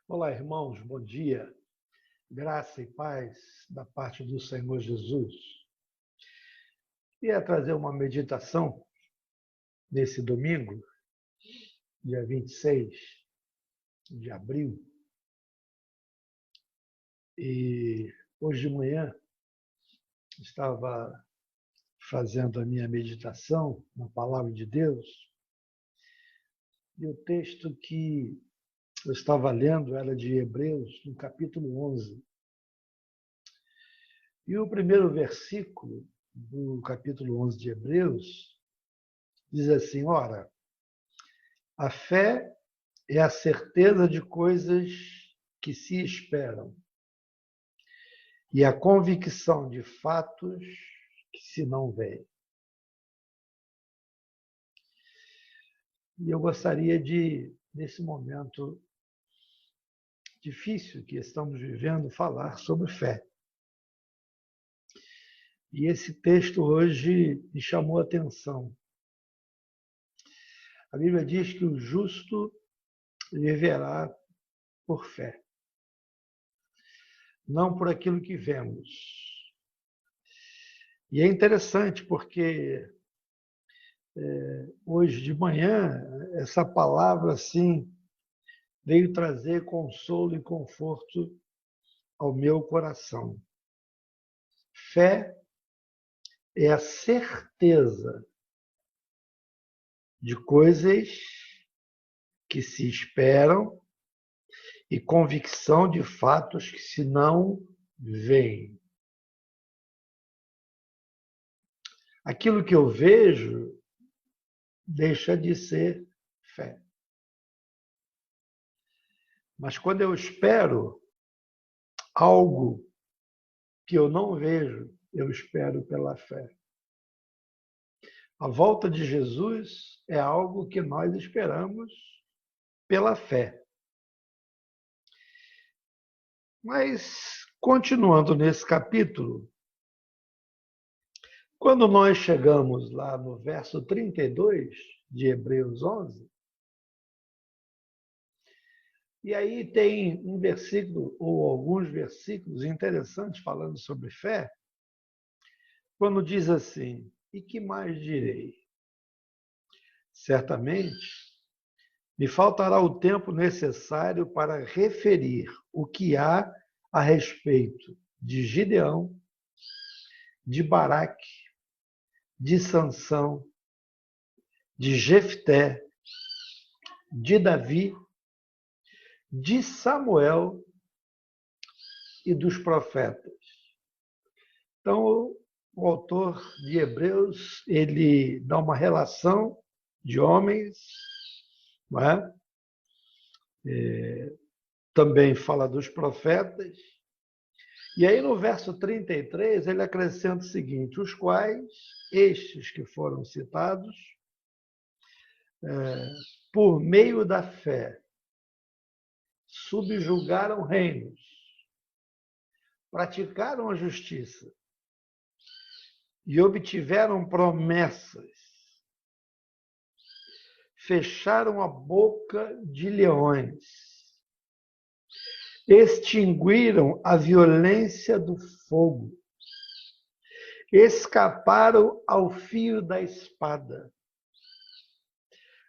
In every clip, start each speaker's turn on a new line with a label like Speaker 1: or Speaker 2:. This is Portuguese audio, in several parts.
Speaker 1: Olá, irmãos, bom dia. Graça e paz da parte do Senhor Jesus. Queria trazer uma meditação nesse domingo, dia 26 de abril. E hoje de manhã estava fazendo a minha meditação na Palavra de Deus e o texto que eu estava lendo era de Hebreus, no capítulo 11. E o primeiro versículo do capítulo 11 de Hebreus diz assim: Ora, a fé é a certeza de coisas que se esperam e a convicção de fatos que se não veem. E eu gostaria de, nesse momento difícil que estamos vivendo, falar sobre fé. E esse texto hoje me chamou a atenção. A Bíblia diz que o justo viverá por fé, não por aquilo que vemos. E é interessante porque hoje de manhã essa palavra assim veio trazer consolo e conforto ao meu coração. Fé é a certeza de coisas que se esperam e convicção de fatos que se não veem. Aquilo que eu vejo deixa de ser fé. Mas quando eu espero algo que eu não vejo, eu espero pela fé. A volta de Jesus é algo que nós esperamos pela fé. Mas, continuando nesse capítulo, quando nós chegamos lá no verso 32 de Hebreus 11, e aí tem um versículo, ou alguns versículos interessantes falando sobre fé, quando diz assim: E que mais direi? Certamente me faltará o tempo necessário para referir o que há a respeito de Gideão, de Baraque, de Sansão, de Jefté, de Davi, de Samuel e dos profetas. Então, o autor de Hebreus, ele dá uma relação de homens, não é? Também fala dos profetas. E aí no verso 33 ele acrescenta o seguinte: os quais, estes que foram citados, por meio da fé, subjugaram reinos, praticaram a justiça e obtiveram promessas, fecharam a boca de leões, extinguiram a violência do fogo, escaparam ao fio da espada,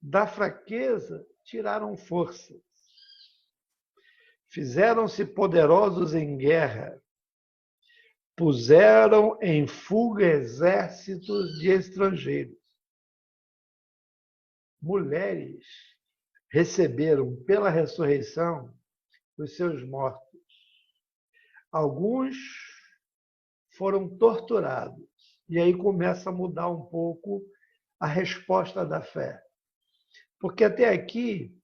Speaker 1: da fraqueza tiraram forças, fizeram-se poderosos em guerra, puseram em fuga exércitos de estrangeiros. Mulheres receberam pela ressurreição os seus mortos. Alguns foram torturados. E aí começa a mudar um pouco a resposta da fé. Porque até aqui,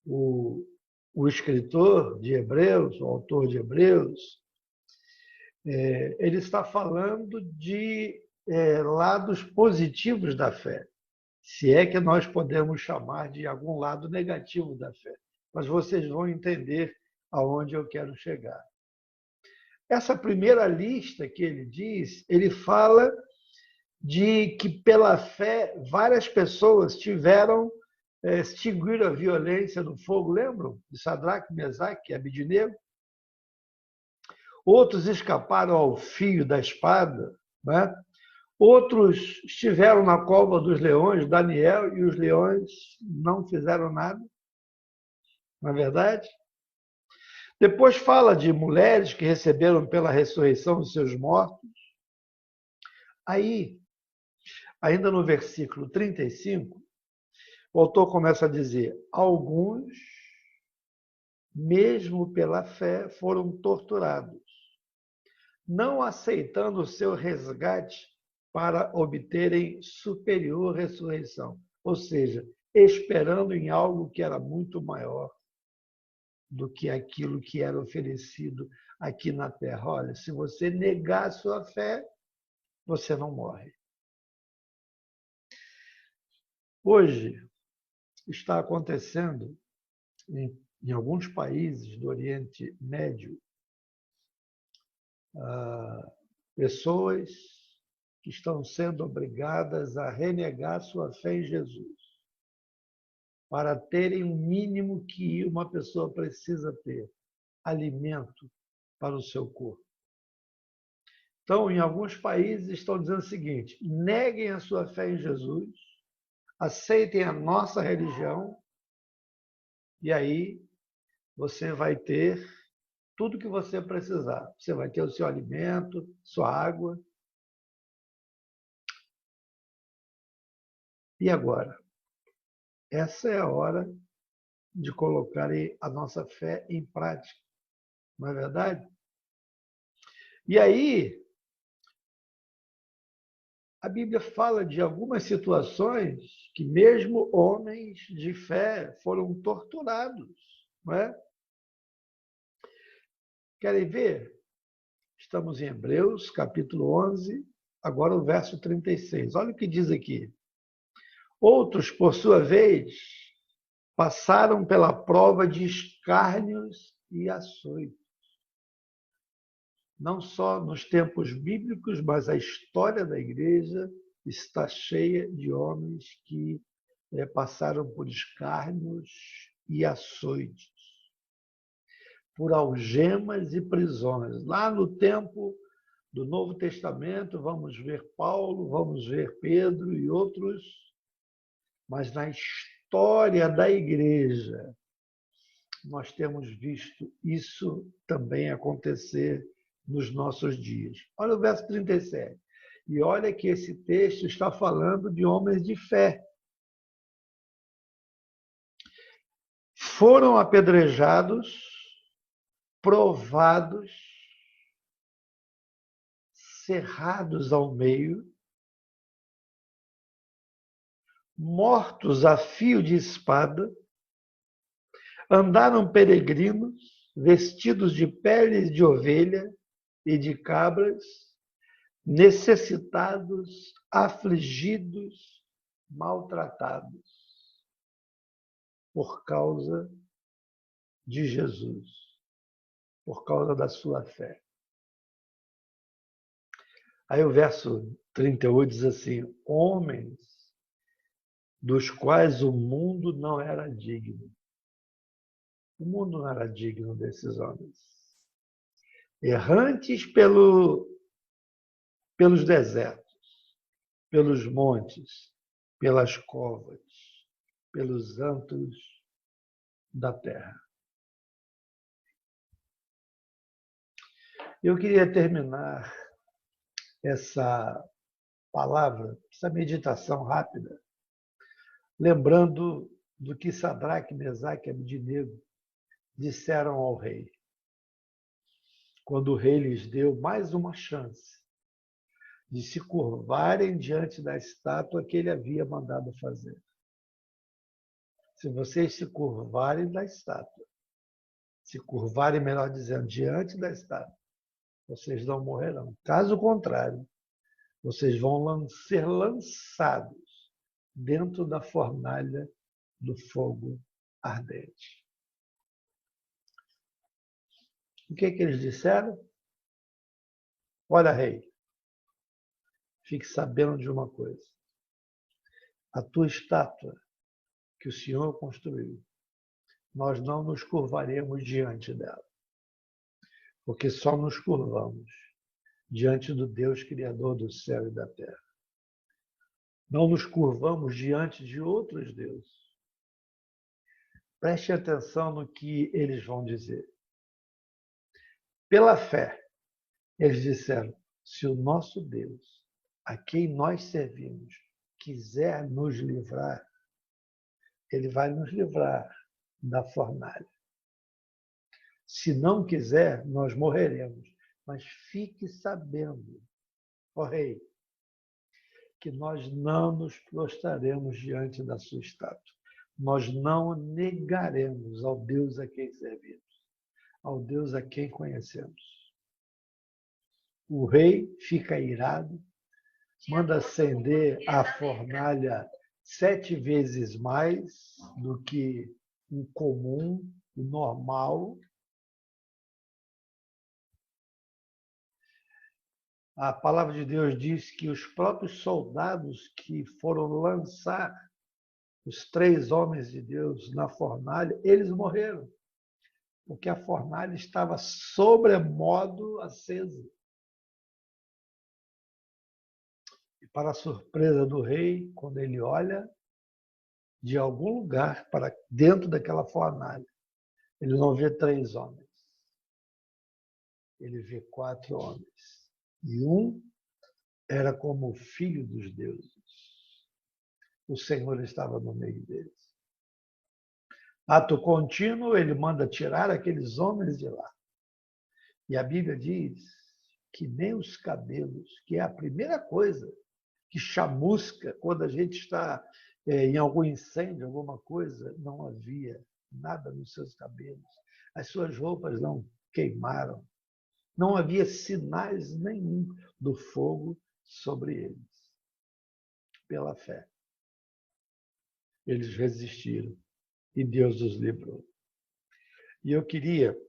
Speaker 1: o escritor de Hebreus, o autor de Hebreus, ele está falando de lados positivos da fé, se é que nós podemos chamar de algum lado negativo da fé. Mas vocês vão entender aonde eu quero chegar. Essa primeira lista que ele diz, ele fala de que pela fé várias pessoas tiveram extinguiram a violência no fogo, lembram? De Sadraque, Mesaque e Abednego. Outros escaparam ao fio da espada, né? Outros estiveram na cova dos leões, Daniel, e os leões não fizeram nada, não é verdade? Depois fala de mulheres que receberam pela ressurreição os seus mortos. Aí, ainda no versículo 35, o autor começa a dizer: alguns, mesmo pela fé, foram torturados, não aceitando o seu resgate para obterem superior ressurreição, ou seja, esperando em algo que era muito maior do que aquilo que era oferecido aqui na terra. Olha, se você negar a sua fé, você não morre. Hoje está acontecendo em alguns países do Oriente Médio, pessoas que estão sendo obrigadas a renegar sua fé em Jesus, para terem o mínimo que uma pessoa precisa ter: alimento para o seu corpo. Então, em alguns países estão dizendo o seguinte: neguem a sua fé em Jesus, aceitem a nossa religião, e aí você vai ter tudo que você precisar. Você vai ter o seu alimento, sua água. E agora? Essa é a hora de colocar a nossa fé em prática, não é verdade? E aí, a Bíblia fala de algumas situações que mesmo homens de fé foram torturados, não é? Querem ver? Estamos em Hebreus, capítulo 11, agora o verso 36. Olha o que diz aqui. Outros, por sua vez, passaram pela prova de escárnios e açoites. Não só nos tempos bíblicos, mas a história da igreja está cheia de homens que passaram por escárnios e açoites, por algemas e prisões. Lá no tempo do Novo Testamento, vamos ver Paulo, vamos ver Pedro e outros, mas na história da igreja, nós temos visto isso também acontecer nos nossos dias. Olha o verso 37. E olha que esse texto está falando de homens de fé. Foram apedrejados, provados, cerrados ao meio, mortos a fio de espada, andaram peregrinos, vestidos de peles de ovelha e de cabras, necessitados, afligidos, maltratados, por causa de Jesus, por causa da sua fé. Aí o verso 38 diz assim: homens dos quais o mundo não era digno. O mundo não era digno desses homens. Errantes pelos desertos, pelos montes, pelas covas, pelos antros da terra. Eu queria terminar essa palavra, essa meditação rápida, lembrando do que Sadraque, Mesaque e Abednego disseram ao rei, quando o rei lhes deu mais uma chance de se curvarem diante da estátua que ele havia mandado fazer. Se vocês se curvarem da estátua, se curvarem, melhor dizendo, diante da estátua, vocês não morrerão. Caso contrário, vocês vão ser lançados dentro da fornalha do fogo ardente. O que eles disseram? Olha, rei, fique sabendo de uma coisa. A tua estátua que o Senhor construiu, nós não nos curvaremos diante dela, porque só nos curvamos diante do Deus Criador do céu e da terra. Não nos curvamos diante de outros deuses. Preste atenção no que eles vão dizer. Pela fé, eles disseram: se o nosso Deus, a quem nós servimos, quiser nos livrar, ele vai nos livrar da fornalha. Se não quiser, nós morreremos. Mas fique sabendo, ó rei, que nós não nos prostraremos diante da sua estátua. Nós não negaremos ao Deus a quem servimos, ao Deus a quem conhecemos. O rei fica irado, manda acender a fornalha 7 vezes mais do que o comum, o normal. A palavra de Deus diz que os próprios soldados que foram lançar os 3 homens de Deus na fornalha, eles morreram, porque a fornalha estava sobremodo acesa. E para a surpresa do rei, quando ele olha de algum lugar para dentro daquela fornalha, ele não vê 3 homens, ele vê 4 homens. E um era como o filho dos deuses. O Senhor estava no meio deles. Ato contínuo, ele manda tirar aqueles homens de lá. E a Bíblia diz que nem os cabelos, que é a primeira coisa que chamusca quando a gente está em algum incêndio, alguma coisa, não havia nada nos seus cabelos. As suas roupas não queimaram. Não havia sinais nenhum do fogo sobre eles. Pela fé, eles resistiram e Deus os livrou. E eu queria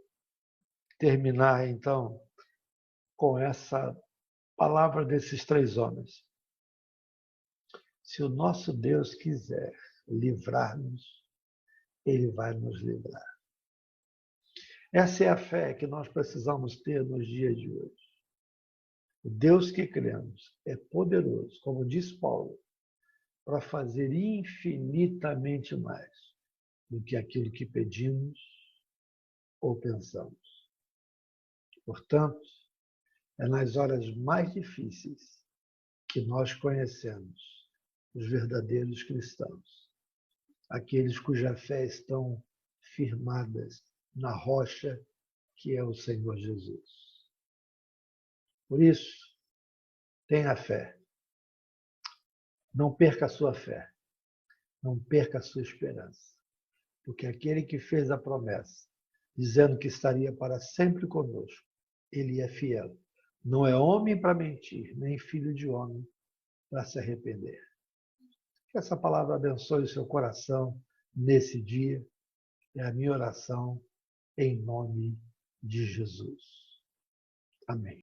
Speaker 1: terminar, então, com essa palavra desses 3 homens. Se o nosso Deus quiser livrar-nos, ele vai nos livrar. Essa é a fé que nós precisamos ter nos dias de hoje. O Deus que cremos é poderoso, como diz Paulo, para fazer infinitamente mais do que aquilo que pedimos ou pensamos. Portanto, é nas horas mais difíceis que nós conhecemos os verdadeiros cristãos, aqueles cuja fé estão firmadas na rocha que é o Senhor Jesus. Por isso, tenha fé. Não perca a sua fé. Não perca a sua esperança. Porque aquele que fez a promessa, dizendo que estaria para sempre conosco, ele é fiel. Não é homem para mentir, nem filho de homem para se arrepender. Que essa palavra abençoe o seu coração nesse dia. É a minha oração em nome de Jesus. Amém.